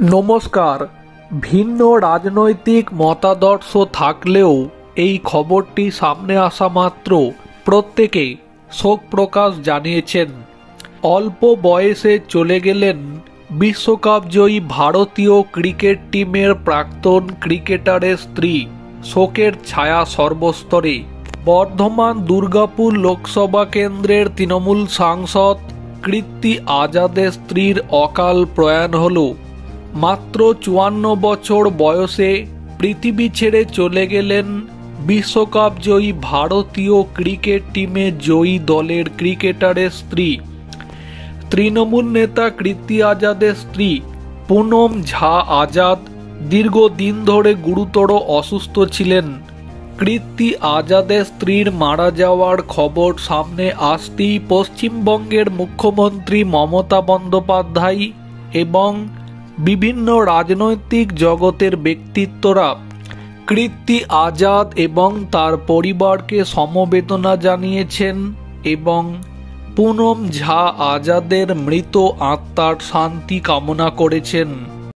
নমস্কার। ভিন্ন রাজনৈতিক মতাদর্শ থাকলেও এই খবরটি সামনে আসা মাত্র প্রত্যেকে শোক প্রকাশ জানিয়েছেন। অল্প বয়সে চলে গেলেন বিশ্বকাপ জয়ী ভারতীয় ক্রিকেট টিমের প্রাক্তন ক্রিকেটারের স্ত্রী। শোকের ছায়া সর্বস্তরে। বর্ধমান দুর্গাপুর লোকসভা কেন্দ্রের তৃণমূল সাংসদ কীর্তি আজাদের স্ত্রীর অকাল প্রয়াণ হল। মাত্র 54 বছর বয়সে পৃথিবী ছেড়ে চলে গেলেন বিশ্বকাপ জয়ী ভারতীয় ক্রিকেট টিমে জয়ী দলের ক্রিকেটারের স্ত্রী। তৃণমূল নেতা কীর্তি আজাদের স্ত্রী পুনম ঝা আজাদ দীর্ঘদিন ধরে গুরুতর অসুস্থ ছিলেন। কীর্তি আজাদের স্ত্রীর মারা যাওয়ার খবর সামনে আসতেই পশ্চিমবঙ্গের মুখ্যমন্ত্রী মমতা বন্দ্যোপাধ্যায় এবং বিভিন্ন রাজনৈতিক জগতের ব্যক্তিত্বরা কীর্তি আজাদ এবং তার পরিবারকে সমবেদনা জানিয়েছেন এবং পুনম ঝা আজাদের মৃত আত্মার শান্তি কামনা করেছেন।